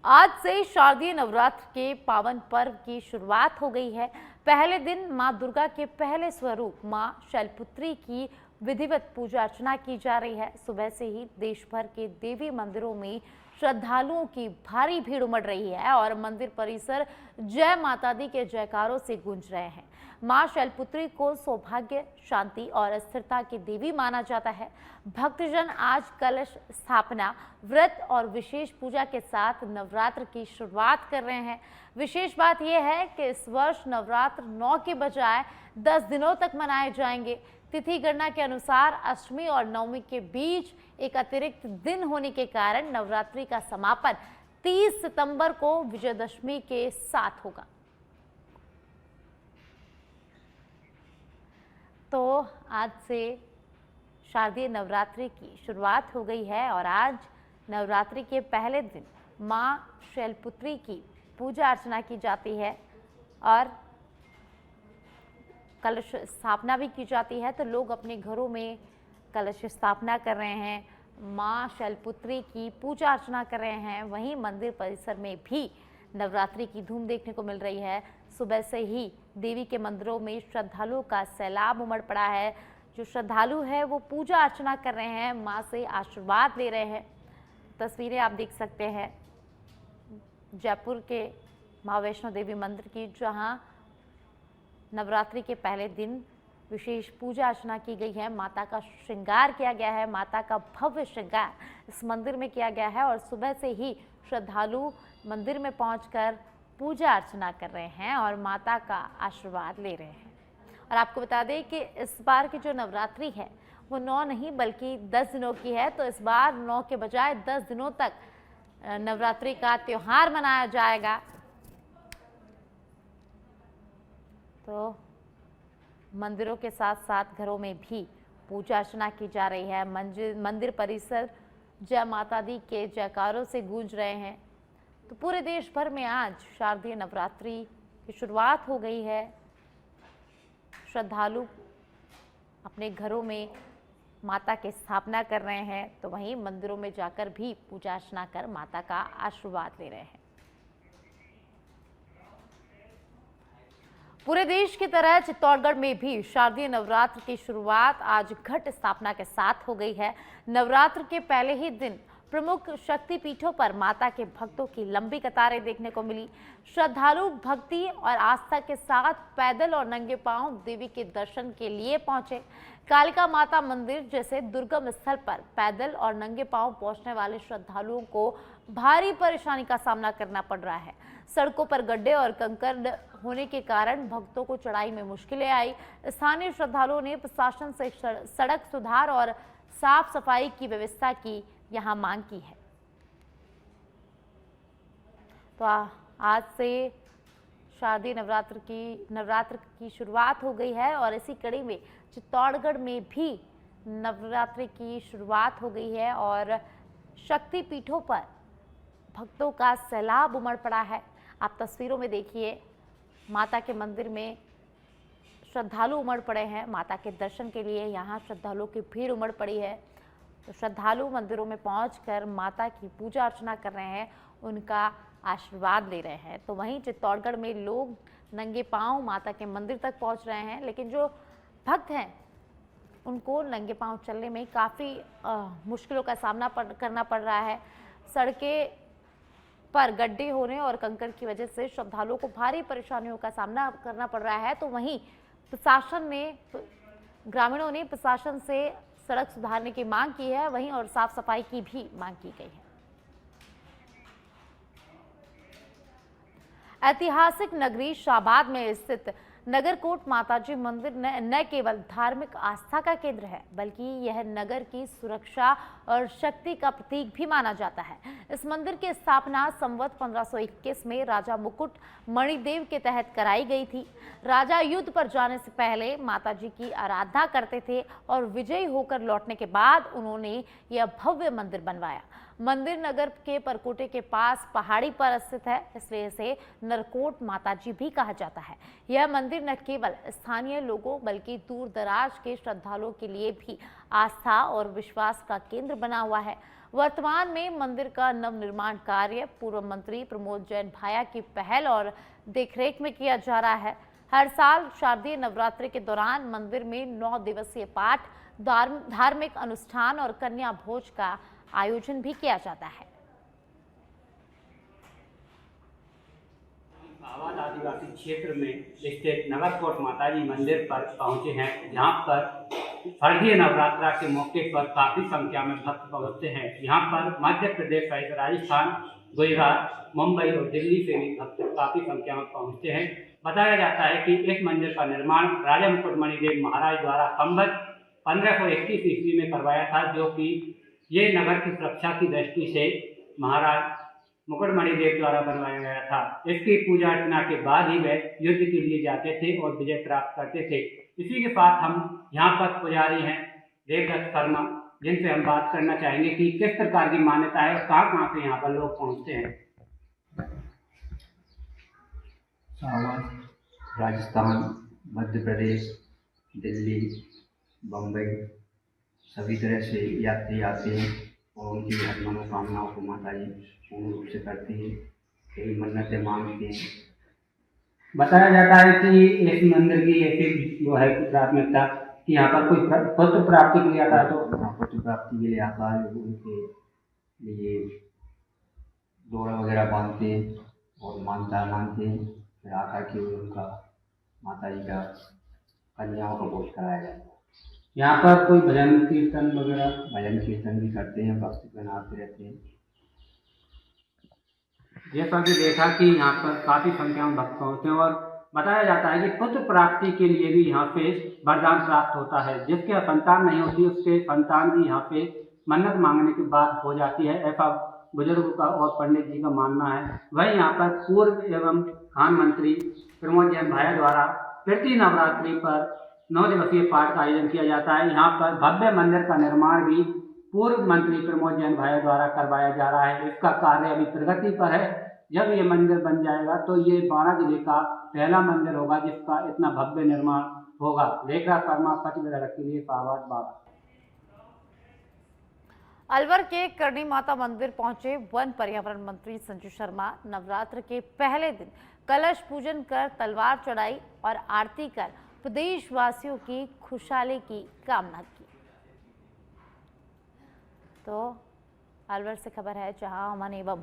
आज से शारदीय नवरात्र के पावन पर्व की शुरुआत हो गई है। पहले दिन मां दुर्गा के पहले स्वरूप मां शैलपुत्री की विधिवत पूजा अर्चना की जा रही है। सुबह से ही देश भर के देवी मंदिरों में श्रद्धालुओं की भारी भीड़ उमड़ रही है और मंदिर परिसर जय माता दी के जयकारों से गूंज रहे हैं। मां शैलपुत्री को सौभाग्य, शांति और स्थिरता की देवी माना जाता है। भक्तजन आज कलश स्थापना, व्रत और विशेष पूजा के साथ नवरात्र की शुरुआत कर रहे हैं। विशेष बात यह है कि इस वर्ष नवरात्र 9 के बजाय 10 दिनों तक मनाए जाएंगे। तिथि गणना के अनुसार अष्टमी और नवमी के बीच एक अतिरिक्त दिन होने के कारण नवरात्रि का समापन 30 सितंबर को विजयदशमी के साथ होगा। तो आज से शारदीय नवरात्रि की शुरुआत हो गई है और आज नवरात्रि के पहले दिन मां शैलपुत्री की पूजा अर्चना की जाती है और कलश स्थापना भी की जाती है। तो लोग अपने घरों में कलश स्थापना कर रहे हैं, मां शैलपुत्री की पूजा अर्चना कर रहे हैं। वहीं मंदिर परिसर में भी नवरात्रि की धूम देखने को मिल रही है। सुबह से ही देवी के मंदिरों में श्रद्धालुओं का सैलाब उमड़ पड़ा है। जो श्रद्धालु है वो पूजा अर्चना कर रहे हैं, मां से आशीर्वाद ले रहे हैं। तस्वीरें आप देख सकते हैं जयपुर के मां वैष्णो देवी मंदिर की, जहां नवरात्रि के पहले दिन विशेष पूजा अर्चना की गई है। माता का श्रृंगार किया गया है, माता का भव्य श्रृंगार इस मंदिर में किया गया है और सुबह से ही श्रद्धालु मंदिर में पहुंचकर पूजा अर्चना कर रहे हैं और माता का आशीर्वाद ले रहे हैं। और आपको बता दें कि इस बार की जो नवरात्रि है वो 9 नहीं बल्कि 10 दिनों की है। तो इस बार 9 के बजाय 10 दिनों तक नवरात्रि का त्योहार मनाया जाएगा। तो मंदिरों के साथ साथ घरों में भी पूजा अर्चना की जा रही है। मंदिर परिसर जय माता दी के जयकारों से गूंज रहे हैं। तो पूरे देश भर में आज शारदीय नवरात्रि की शुरुआत हो गई है। श्रद्धालु अपने घरों में माता की स्थापना कर रहे हैं, तो वहीं मंदिरों में जाकर भी पूजा अर्चना कर माता का आशीर्वाद ले रहे हैं। पूरे देश की तरह चित्तौड़गढ़ में भी शारदीय नवरात्र की शुरुआत आज घट स्थापना के साथ हो गई है। नवरात्र के पहले ही दिन प्रमुख शक्ति पीठों पर माता के भक्तों की लंबी कतारें देखने को मिली। श्रद्धालु भक्ति और आस्था के साथ पैदल और नंगे पांव देवी के दर्शन के लिए पहुंचे। कालिका माता मंदिर जैसे दुर्गम स्थल पर पैदल और नंगे पांव पहुंचने वाले श्रद्धालुओं को भारी परेशानी का सामना करना पड़ रहा है। सड़कों पर गड्ढे और कंकड़ होने के कारण भक्तों को चढ़ाई में मुश्किलें आई। स्थानीय श्रद्धालुओं ने प्रशासन से सड़क सुधार और साफ सफाई की व्यवस्था की यहां मांग की है। तो आज से शारदीय नवरात्र की शुरुआत हो गई है और इसी कड़ी में चित्तौड़गढ़ में भी नवरात्रि की शुरुआत हो गई है और शक्ति पीठों पर भक्तों का सैलाब उमड़ पड़ा है। आप तस्वीरों में देखिए, माता के मंदिर में श्रद्धालु उमड़ पड़े हैं माता के दर्शन के लिए। यहाँ श्रद्धालुओं की भीड़ उमड़ पड़ी है। तो श्रद्धालु मंदिरों में पहुंचकर माता की पूजा अर्चना कर रहे हैं, उनका आशीर्वाद ले रहे हैं। तो वहीं चित्तौड़गढ़ में लोग नंगे पांव माता के मंदिर तक पहुंच रहे हैं, लेकिन जो भक्त हैं उनको नंगे पांव चलने में काफ़ी मुश्किलों का सामना करना पड़ रहा है। सड़कें पर गड्ढे होने और कंकड़ की वजह से श्रद्धालुओं को भारी परेशानियों का सामना करना पड़ रहा है। तो वहीं ग्रामीणों ने प्रशासन से सड़क सुधारने की मांग की है, वहीं और साफ सफाई की भी मांग की गई है। ऐतिहासिक नगरी शाहबाद में स्थित नगरकोट माताजी मंदिर न केवल धार्मिक आस्था का केंद्र है बल्कि यह नगर की सुरक्षा और शक्ति का प्रतीक भी माना जाता है। इस मंदिर की स्थापना संवत 1521 में राजा मुकुट मणिदेव के तहत कराई गई थी। राजा युद्ध पर जाने से पहले माताजी की आराधना करते थे और विजयी होकर लौटने के बाद उन्होंने यह भव्य मंदिर बनवाया। मंदिर नगर के परकोटे के पास पहाड़ी पर स्थित है, इसलिए इसे नरकोट माताजी भी कहा जाता है। यह मंदिर न केवल स्थानीय लोगों बल्कि दूर दराज के श्रद्धालुओं के लिए भी आस्था और विश्वास का केंद्र बना हुआ है। वर्तमान में मंदिर का नवनिर्माण कार्य पूर्व मंत्री प्रमोद जैन भाया की पहल और देखरेख में किया जा रहा है। हर साल शारदीय नवरात्रि के दौरान मंदिर में 9 दिवसीय पाठ, धार्मिक अनुष्ठान और कन्या भोज का आयोजन भी किया जाता है। आवाज आदिवासी क्षेत्र में स्थित नगरकोट माताजी मंदिर पर पहुंचे हैं, जहां पर शारदीय नवरात्रा के मौके पर काफी संख्या में भक्त पहुंचते हैं। यहां पर मध्य प्रदेश सहित राजस्थान, गुजरात, मुंबई और दिल्ली से भी भक्त काफी संख्या में पहुंचते हैं। बताया जाता है कि इस मंदिर का निर्माण राजा मुकुटमणि देव महाराज द्वारा संवत 1521 ईस्वी में करवाया था, जो कि ये नगर की सुरक्षा की दृष्टि से महाराज मुकुटमणि देव द्वारा बनवाया गया था। इसकी पूजा अर्चना के बाद ही वे युद्ध के लिए जाते थे और विजय प्राप्त करते थे। इसी के साथ हम यहाँ पर पुजारी हैं देवदत्त शर्मा, जिनसे हम बात करना चाहेंगे कि किस प्रकार की मान्यता है और कहाँ कहाँ से यहाँ पर लोग पहुँचते हैं। राजस्थान, मध्य प्रदेश, दिल्ली, बम्बई सभी तरह से यात्री आते हैं और उनकी हर मनोकामनाओं को माता जी पूर्ण रूप से करती है, कई मन्नतें मांगते हैं। बताया जाता है कि इस मंदिर की ऐसी वो है प्राथमिकता कि यहाँ पर कोई पुत्र प्राप्ति के लिए आता है, तो पुत्र प्राप्ति के लिए आता है, उनके लिए जोड़ा वगैरह बांधते हैं और मानता मानते हैं, फिर आकर के उनका माता जी का कन्याओं का भोज कराया जाता है। यहाँ पर कोई भजन कीर्तन वगैरह भजन कीर्तन भी करते हैं, भक्ति बनाते रहते हैं। जैसा कि देखा कि यहाँ पर काफी संख्या में भक्त पहुँचते हैं और बताया जाता है कि पुत्र प्राप्ति के लिए भी यहाँ पे वरदान प्राप्त होता है। जिसके संतान नहीं होती उसके संतान भी यहाँ पे मन्नत मांगने के बाद हो जाती है, ऐसा बुजुर्ग का और पंडित जी का मानना है। वही यहाँ पर पूर्व एवं खान मंत्री प्रमोद जैन भाया द्वारा प्रति नवरात्रि पर 9 दिवसीय पाठ का आयोजन किया जाता है। यहाँ पर भव्य मंदिर का निर्माण भी पूर्व मंत्री प्रमोद जैन भाया द्वारा करवाया जा रहा है। इसका कार्य अभी प्रगति पर है। जब ये मंदिर बन जाएगा तो ये 12 जिले का पहला मंदिर होगा जिसका इतना भव्य निर्माण होगा। लेखराज शर्मा, सच विधायक के लिए शाहबाद बात। अलवर के करणी माता मंदिर पहुंचे वन पर्यावरण मंत्री संजू शर्मा। नवरात्र के पहले दिन कलश पूजन कर तलवार चढ़ाई और आरती कर प्रदेशवासियों की खुशहाली की कामना की। तो अलवर से खबर है, जहां वन एवं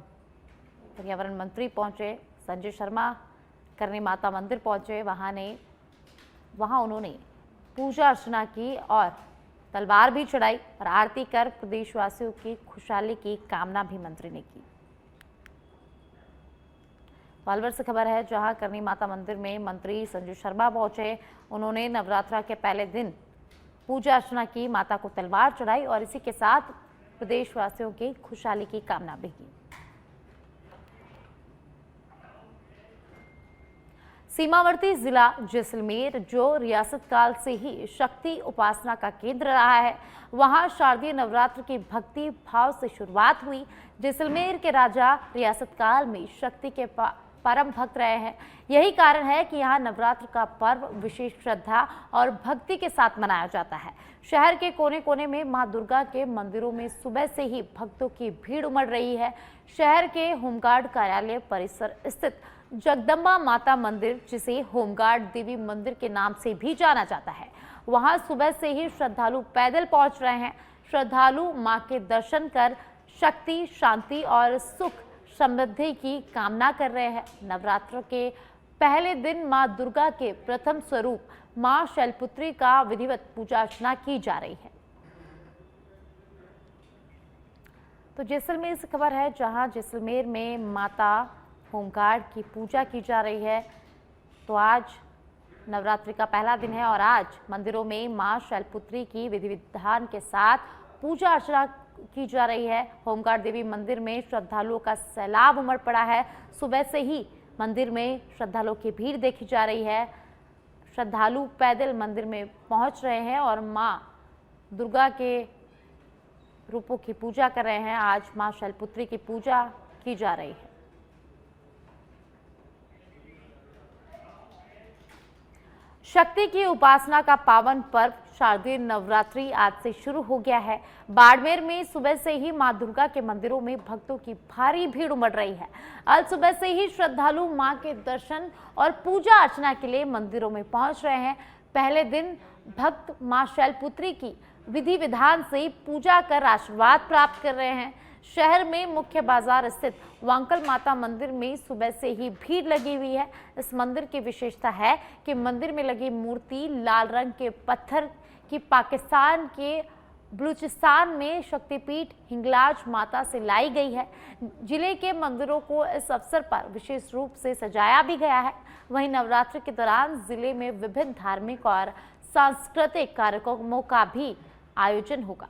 पर्यावरण मंत्री पहुंचे संजय शर्मा करणी माता मंदिर पहुंचे, वहां उन्होंने पूजा अर्चना की और तलवार भी चढ़ाई और आरती कर प्रदेशवासियों की खुशहाली की कामना भी मंत्री ने की। अलवर से खबर है, जहां करणी माता मंदिर में मंत्री संजू शर्मा पहुंचे। उन्होंने नवरात्रा के पहले दिन पूजा अर्चना की, माता को तलवार चढ़ाई और इसी के साथ प्रदेशवासियों की खुशहाली की कामना भी की। सीमावर्ती जिला जैसलमेर, जो रियासत काल से ही शक्ति उपासना का केंद्र रहा है, वहां शारदीय नवरात्र की भक्ति भाव से शुरुआत हुई। जैसलमेर के राजा रियासत काल में शक्ति के परम भक्त रहे हैं। यही कारण है कि यहाँ नवरात्र का पर्व विशेष श्रद्धा और भक्ति के साथ मनाया जाता है। शहर के कोने कोने में मां दुर्गा के मंदिरों में सुबह से ही भक्तों की भीड़ उमड़ रही है। शहर के होमगार्ड कार्यालय परिसर स्थित जगदम्बा माता मंदिर, जिसे होमगार्ड देवी मंदिर के नाम से भी जाना जाता है, वहां सुबह से ही श्रद्धालु पैदल पहुंच रहे हैं। श्रद्धालु मां के दर्शन कर शक्ति, शांति और सुख समृद्धि की कामना कर रहे हैं। नवरात्र के पहले दिन मां दुर्गा के प्रथम स्वरूप मां शैलपुत्री का विधिवत पूजा अर्चना की जा रही है। तो जैसलमेर से खबर है, जहां जैसलमेर में माता होमगार्ड की पूजा की जा रही है। तो आज नवरात्रि का पहला दिन है और आज मंदिरों में मां शैलपुत्री की विधि विधान के साथ पूजा अर्चना की जा रही है। होमगार्ड देवी मंदिर में श्रद्धालुओं का सैलाब उमड़ पड़ा है। सुबह से ही मंदिर में श्रद्धालुओं की भीड़ देखी जा रही है। श्रद्धालु पैदल मंदिर में पहुंच रहे हैं और मां दुर्गा के रूपों की पूजा कर रहे हैं। आज मां शैलपुत्री की पूजा की जा रही है। शक्ति की उपासना का पावन पर्व शारदीय नवरात्रि आज से शुरू हो गया है। बाड़मेर में सुबह से ही मां दुर्गा के मंदिरों में भक्तों की भारी भीड़ उमड़ रही है। आज सुबह से ही श्रद्धालु मां के दर्शन और पूजा अर्चना के लिए मंदिरों में पहुंच रहे हैं। पहले दिन भक्त मां शैलपुत्री की विधि विधान से पूजा कर आशीर्वाद प्राप्त कर रहे हैं। शहर में मुख्य बाजार स्थित वांकल माता मंदिर में सुबह से ही भीड़ लगी हुई है। इस मंदिर की विशेषता है कि मंदिर में लगी मूर्ति लाल रंग के पत्थर की पाकिस्तान के बलूचिस्तान में शक्तिपीठ हिंगलाज माता से लाई गई है। जिले के मंदिरों को इस अवसर पर विशेष रूप से सजाया भी गया है। वहीं नवरात्रि के दौरान जिले में विभिन्न धार्मिक और सांस्कृतिक कार्यक्रमों का भी आयोजन होगा।